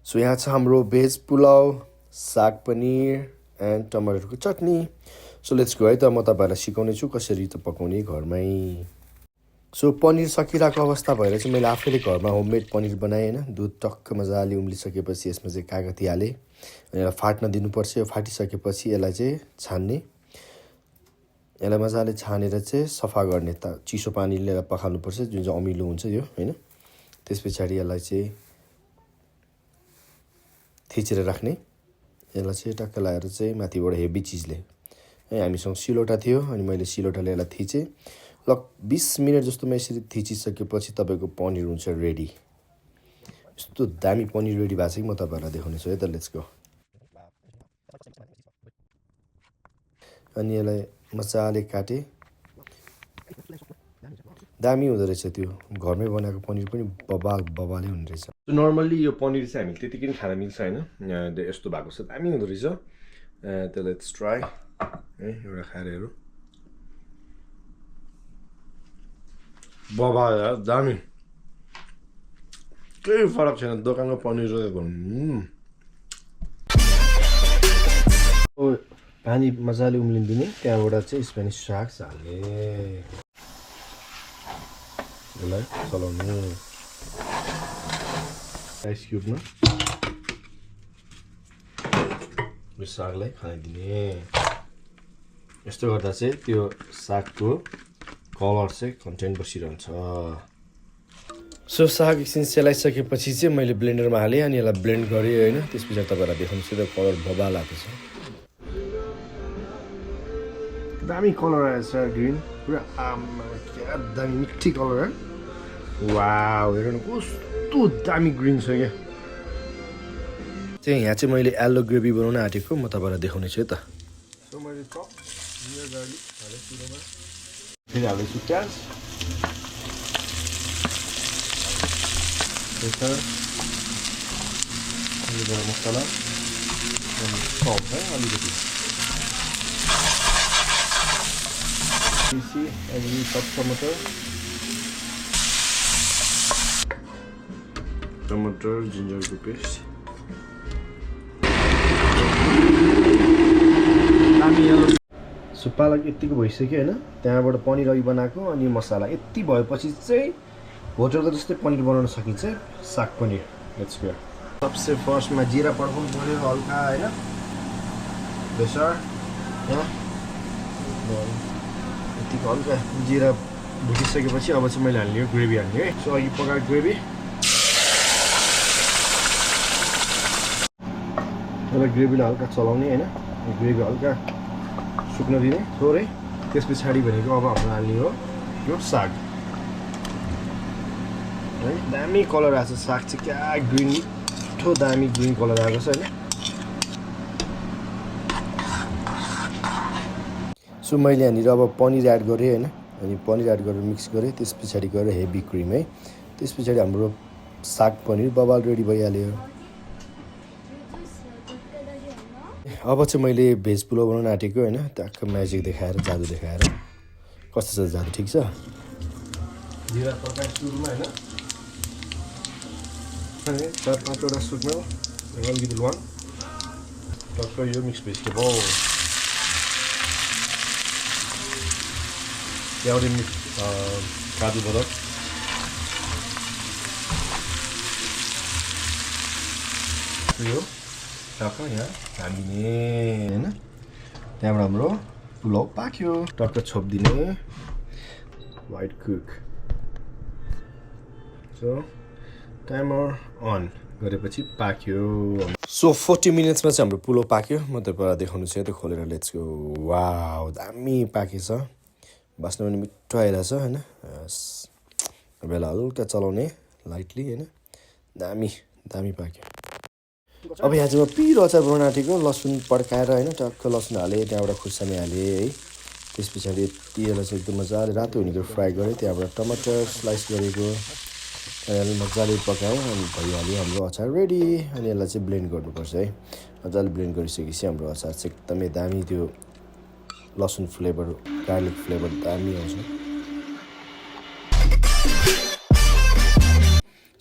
So यहाँ छ हाम्रो भेज पुलाव, साग पनीर एन्ड टमाटरको चटनी. सो लेट्स गो है त. म तपाईँहरूलाई सिकाउने छु कसरी त पकाउने घरमै. सो पनिर सकिरहेको अवस्था भएर चाहिँ मैले आफैले घरमा होममेड पनिर बनाएँ होइन. दुध टक्क मजाले उम्लिसकेपछि यसमा चाहिँ कागती हालेँ अनि यसलाई फाट्न दिनुपर्छ. यो फाटिसकेपछि यसलाई चाहिँ छान्ने. यसलाई मजाले छानेर चाहिँ सफा गर्ने. चिसो पानीले पखाल्नुपर्छ जुन चाहिँ अमिलो हुन्छ यो होइन. त्यस पछाडि यसलाई चाहिँ थिचेर राख्ने. यसलाई चाहिँ टक्क लगाएर चाहिँ माथिबाट हेभी चिजले है. हामीसँग सिलौटा थियो अनि मैले सिलौटाले यसलाई थिचेँ. ल 20 मिनट जस्तोमा यसरी थिचिसकेपछि तपाईँको पनिर हुन्छ रेडी. यस्तो दामी पनिर रेडी भएको छ कि म तपाईँहरूलाई देखाउने छु है त. Let's go. अनि यसलाई मजाले काटेँ. दामी हुँदो रहेछ त्यो. घरमै बनाएको पनिर पनि बबालै हुने रहेछ. नर्मल्ली यो पनिर चाहिँ हामीले त्यतिकै पनि खान मिल्छ होइन. यस्तो भएको छ दामी हुँदो रहेछ. त लेट्स ट्राई है. एउटा खाएर हेरौँ. बबा यार दामी. केही फरक छैन दोकानको पनिर र पानी मजाले उम्लिदिने. त्यहाँबाट चाहिँ स्पेनिस साग हाल्ने. यसलाई चलाउने आइस क्युबमा यो सागलाई खाइदिने. यस्तो गर्दा चाहिँ त्यो सागको कलर चाहिँ कन्टेन्ट बसिरहन्छ. सो साग एकछिन सेलाइसकेपछि चाहिँ मैले ब्लेन्डरमा हालेँ अनि यसलाई ब्लेन्ड गरेँ होइन. त्यस पछाडि तपाईँहरूलाई देखाउँछु त कलर बबाल आएको छ. दामी कलर आएछ ग्रिन पुरा. क्या दामी मिठी कलर है. वाउ हेर न कस्तो दामी ग्रिन छ क्या. चाहिँ यहाँ चाहिँ मैले एल्लो ग्रेभी बनाउन आँटेको म तपाईँलाई देखाउने छु है त. सो मैले चप जिरा गार्लिक हालेँ सुरुमा. फेरि हाल्दैछु प्याज. गरम मसला अनि सल्ट है अलिकति. अनि सब टमाटर जिन्जरको पेस्ट. सो पालक यत्तिको भइसक्यो होइन. त्यहाँबाट पनिर अघि बनाएको अनि मसला यति भएपछि चाहिँ होटलको जस्तै पनिर बनाउन सकिन्छ. साग पनिर. Let's go. सबसे फर्स्टमा जिरा पड्काउनु पऱ्यो हल्का होइन. बेसर यतिको हल्का जिरा भुटिसकेपछि अब चाहिँ मैले हाल्ने हो ग्रेभी हाल्ने है. सो अघि पकाएको ग्रेभी एउटा ग्रेभीलाई हल्का चलाउने होइन. ग्रेभी हल्का सुक्न दिने थोरै. त्यस पछाडि भनेको अब हाम्रो हाल्ने हो यो साग है. दामी कलर आएको छ साग चाहिँ. क्या ग्रिन मिठो दामी ग्रिन कलर आएको छ होइन. सो मैले यहाँनिर अब पनिर एड गरेँ होइन. अनि पनिर एड गरेर मिक्स गरेँ. त्यस पछाडि गएर हेभी क्रिम है. त्यस पछाडि हाम्रो साग पनिर बबाल रेडी भइहाल्यो. अब चाहिँ मैले भेज पुलाव बनाउन आँटेको होइन. ट्याक्क म्याजिक देखाएर जादु देखाएर. कस्तो छ जादु ठिक छ. जिरा तर्काई सुरुमा होइन. अनि 4-5वटा सुक्मेल अलिकति ल्वाङ टक्क यो मिक्स भेजिटेबल. त्यहाँबाट मिक्स काजु बदाम. यो टक्क यहाँ हालिदिने होइन. त्यहाँबाट हाम्रो पुलाव पाक्यो. टक्क छोपिदिने. वाइट कुक. सो टाइमर अन गरेपछि पाक्यो. सो 40 मिनट्समा चाहिँ हाम्रो पुलाव पाक्यो. म तपाईँलाई देखाउनु छु है त खोलेर. Let's go. वाउ दामी पाकेछ. बास्न पनि मिठो आइरहेछ होइन. बेला हल्का चलाउने लाइटली होइन. दामी दामी पाक्यो. अब यहाँ चाहिँ म पिरो अचार बनाउन आँटेको. लसुन पड्काएर होइन टक्क लसुन हालेँ. त्यहाँबाट खुर्सानी हालेँ है. त्यस पछाडि यसलाई चाहिँ एकदम मजाले रातो हुने गरी फ्राई गरेँ. त्यहाँबाट टमाटर स्लाइस गरेको मजाले पकाएँ अनि भइहाल्यो हाम्रो अचार रेडी. अनि यसलाई चाहिँ ब्लेन्ड गर्नुपर्छ है. मजाले ब्लेन्ड गरिसकेपछि हाम्रो अचार चाहिँ एकदमै दामी त्यो लसुन फ्लेभर गार्लिक फ्लेभर दामी आउँछ.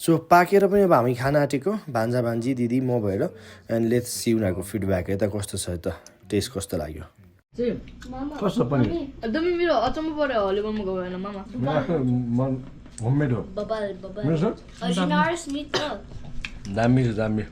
सो पाकेर पनि अब हामी खाना आँटेको भान्जा भान्जी दिदी म भएर एन्ड लेट्स सी उनीहरूको फिडब्याक यता कस्तो छ त टेस्ट कस्तो लाग्यो कस्तो पनि एकदमै मेरो अचम्म पर्यो हलिउडमा गयो होइन मामा होममेड हो बबाल दामी छ दामी